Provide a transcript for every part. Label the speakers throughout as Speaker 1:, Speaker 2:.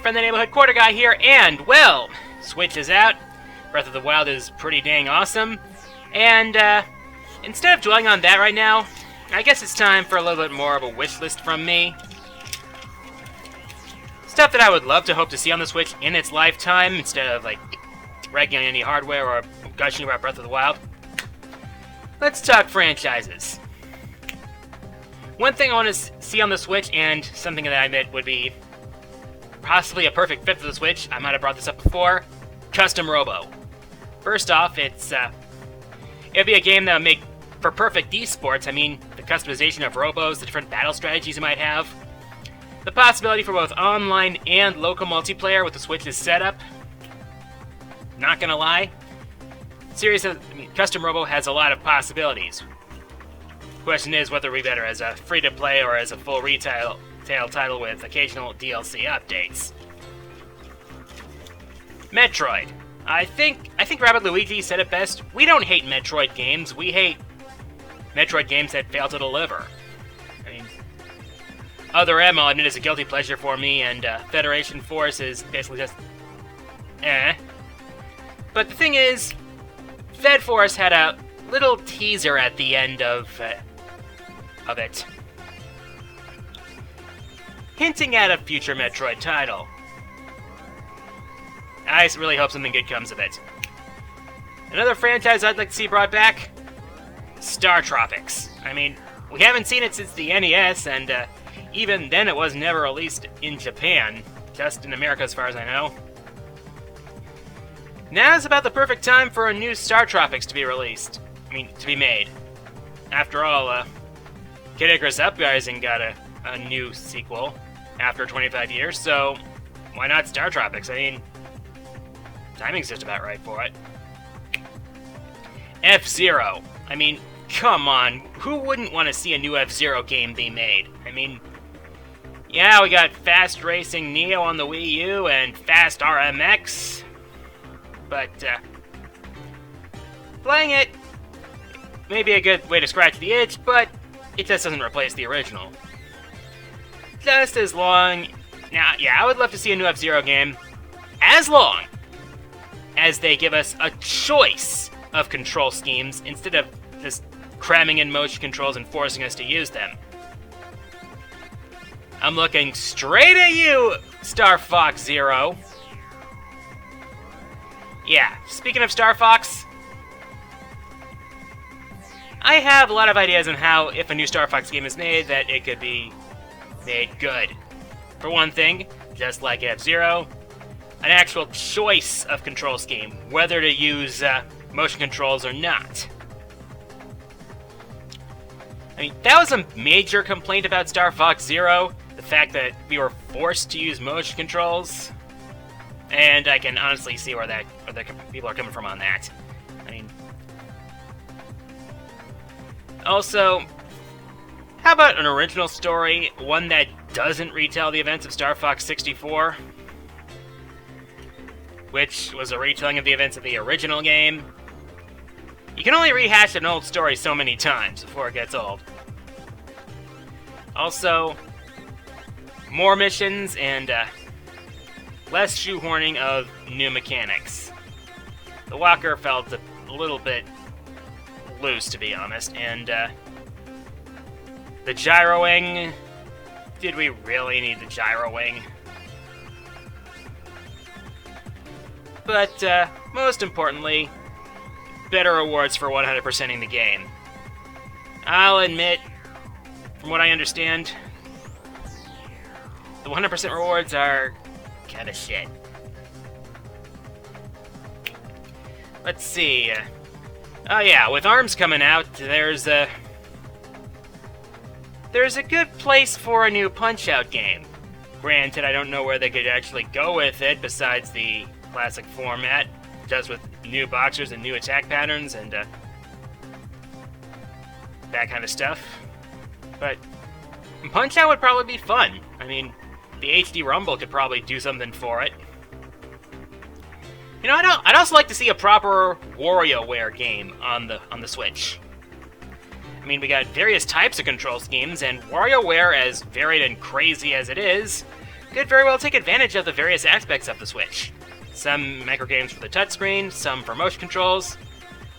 Speaker 1: friend, the Neighborhood Quarter Guy here, and, well, Switch is out. Breath of the Wild is pretty dang awesome. And, instead of dwelling on that right now, I guess it's time for a little bit more of a wish list from me. Stuff that I would love to hope to see on the Switch in its lifetime, instead of, like, ragging on any hardware or gushing about Breath of the Wild. Let's talk franchises. One thing I want to see on the Switch, and something that I admit would be possibly a perfect fit for the Switch, I might have brought this up before, Custom Robo. First off, it'd be a game that would make for perfect esports. I mean, the customization of robos, the different battle strategies you might have, the possibility for both online and local multiplayer with the Switch's setup. Not gonna lie, Custom Robo has a lot of possibilities. Question is whether we better as a free-to-play or as a full retail title with occasional DLC updates. Metroid. I think Rabbit Luigi said it best. We don't hate Metroid games. We hate Metroid games that fail to deliver. I mean, Other M, I'll admit, is a guilty pleasure for me, and Federation Force is basically just But the thing is, Fed Force had a little teaser at the end of it, hinting at a future Metroid title. I really hope something good comes of it. Another franchise I'd like to see brought back, Star Tropics. I mean, we haven't seen it since the NES, and even then it was never released in Japan, just in America as far as I know. Now is about the perfect time for a new Star Tropics to be released. To be made. After all, Kid Icarus Uprising got a new sequel after 25 years, so why not Star Tropics? I mean, timing's just about right for it. F-Zero. I mean, come on, who wouldn't want to see a new F-Zero game be made? I mean, yeah, we got Fast Racing Neo on the Wii U and Fast RMX, but playing it may be a good way to scratch the itch, but it just doesn't replace the original. Just as long... Now, yeah, I would love to see a new F-Zero game, as long as they give us a choice of control schemes instead of just cramming in motion controls and forcing us to use them. I'm looking straight at you, Star Fox Zero. Yeah, speaking of Star Fox, I have a lot of ideas on how, if a new Star Fox game is made, that it could be made good. For one thing, just like F-Zero, an actual choice of control scheme, whether to use motion controls or not. I mean, that was a major complaint about Star Fox Zero, the fact that we were forced to use motion controls, and I can honestly see where the people are coming from on that. I mean, also, how about an original story, one that doesn't retell the events of Star Fox 64, which was a retelling of the events of the original game? You can only rehash an old story so many times before it gets old. Also, more missions and less shoehorning of new mechanics. The walker felt a little bit loose, to be honest, and the gyroing... Did we really need the gyroing? But most importantly, better rewards for 100%ing the game. I'll admit, from what I understand, the 100% rewards are kinda shit. Let's see. Oh yeah, with ARMS coming out, there's a good place for a new Punch-Out game. Granted, I don't know where they could actually go with it besides the classic format, just with new boxers and new attack patterns and that kind of stuff. But Punch-Out would probably be fun. I mean, the HD Rumble could probably do something for it. You know, I'd also like to see a proper WarioWare game on the Switch. I mean, we got various types of control schemes, and WarioWare, as varied and crazy as it is, could very well take advantage of the various aspects of the Switch. Some micro games for the touchscreen, some for motion controls.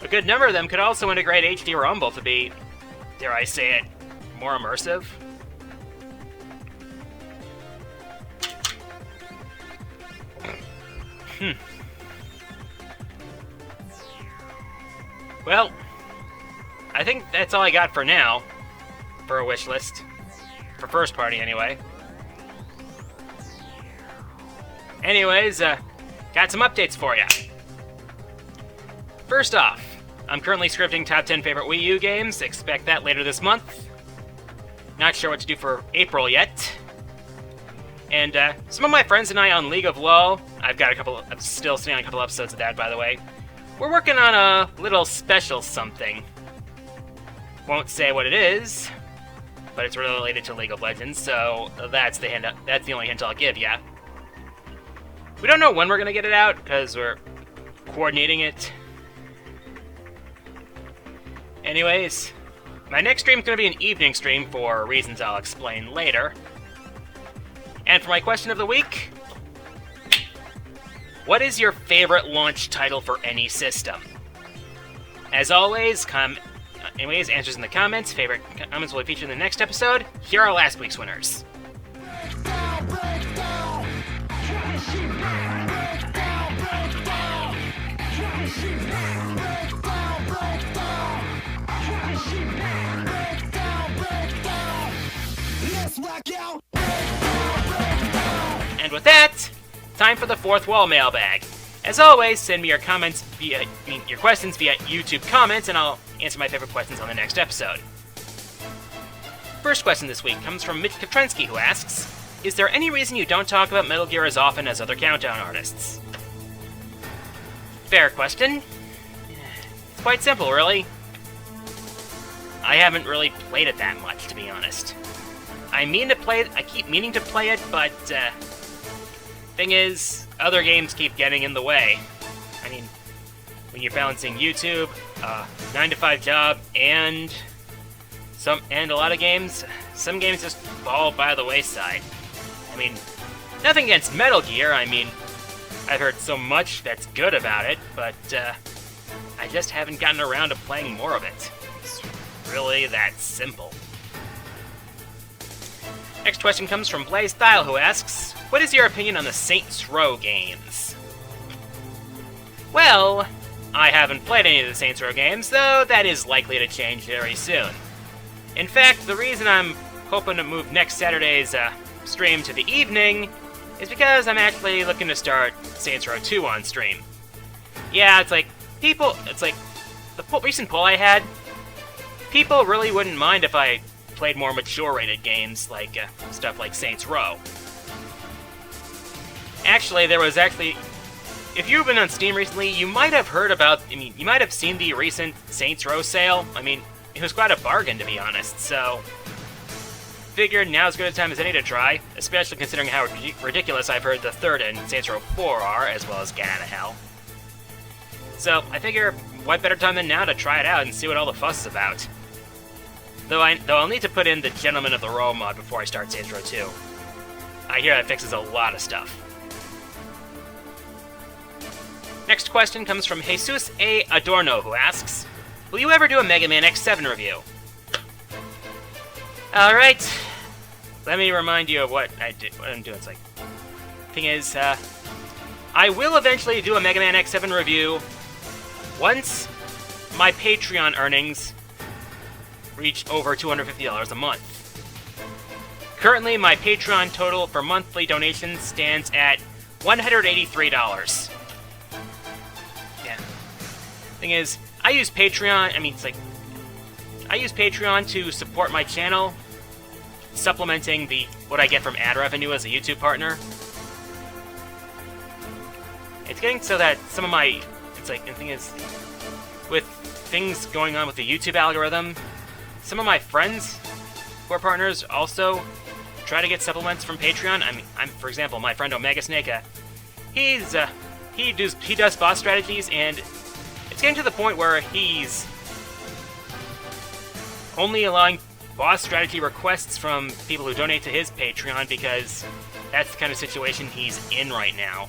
Speaker 1: A good number of them could also integrate HD Rumble to be, dare I say it, more immersive. Well, I think that's all I got for now, for a wish list. For first party, anyway. Anyways, got some updates for you. First off, I'm currently scripting top 10 favorite Wii U games. Expect that later this month. Not sure what to do for April yet. And some of my friends and I on League of LoL, I'm still sitting on a couple episodes of that, by the way. We're working on a little special something. Won't say what it is, but it's related to League of Legends, so that's the only hint I'll give ya. We don't know when we're gonna get it out, because we're coordinating it. Anyways, my next stream's gonna be an evening stream for reasons I'll explain later. And for my question of the week, what is your favorite launch title for any system? As always, answers in the comments. Favorite comments will be featured in the next episode. Here are last week's winners. And with that, time for the fourth wall mailbag. As always, send me your questions via YouTube comments, and I'll answer my favorite questions on the next episode. First question this week comes from Mitch Katrensky, who asks, is there any reason you don't talk about Metal Gear as often as other Countdown artists? Fair question. It's quite simple, really. I haven't really played it that much, to be honest. I keep meaning to play it, but, thing is, other games keep getting in the way. I mean, when you're balancing YouTube, 9-to-5 job, and a lot of games, some games just fall by the wayside. I mean, nothing against Metal Gear, I mean, I've heard so much that's good about it, but, I just haven't gotten around to playing more of it. It's really that simple. Next question comes from Blaze Style, who asks, what is your opinion on the Saints Row games? Well, I haven't played any of the Saints Row games, though that is likely to change very soon. In fact, the reason I'm hoping to move next Saturday's stream to the evening is because I'm actually looking to start Saints Row 2 on stream. Yeah, the recent poll I had, people really wouldn't mind if I played more mature-rated games, like stuff like Saints Row. Actually, if you've been on Steam recently, you might have you might have seen the recent Saints Row sale. I mean, it was quite a bargain, to be honest, so figured now's as good a time as any to try, especially considering how ridiculous I've heard the third and Saints Row 4 are, as well as Get Out of Hell. So, I figure, what better time than now to try it out and see what all the fuss is about. Though I'll need to put in the Gentleman of the Row mod before I start Saints Row 2. I hear that fixes a lot of stuff. Next question comes from Jesus A. Adorno, who asks, will you ever do a Mega Man X7 review? Alright, let me remind you of what I'm doing. Thing is, I will eventually do a Mega Man X7 review once my Patreon earnings reach over $250 a month. Currently, my Patreon total for monthly donations stands at $183. Yeah. Thing is, I use Patreon, I use Patreon to support my channel, supplementing what I get from ad revenue as a YouTube partner. It's getting so that some of my, the thing is, with things going on with the YouTube algorithm, some of my friends who are partners also try to get supplements from Patreon. For example, my friend Omega Snake, he does boss strategies, and it's getting to the point where he's only allowing boss strategy requests from people who donate to his Patreon because That's the kind of situation he's in right now.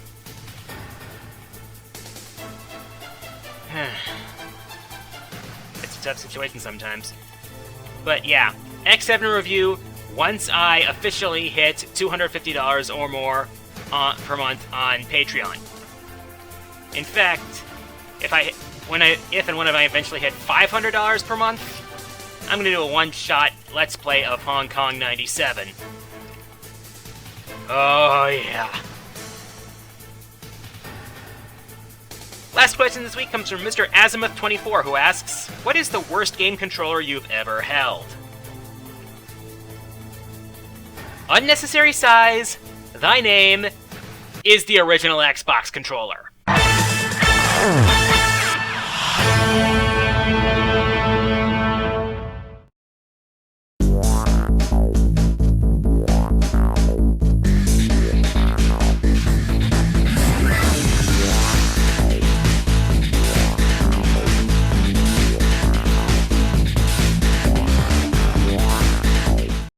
Speaker 1: It's a tough situation sometimes. But yeah, X7 review, once I officially hit $250 or more per month on Patreon. In fact, if and when I eventually hit $500 per month, I'm gonna do a one-shot Let's Play of Hong Kong 97. Oh yeah. Last question this week comes from Mr. Azimuth24, who asks, what is the worst game controller you've ever held? Unnecessary size, thy name is the original Xbox controller.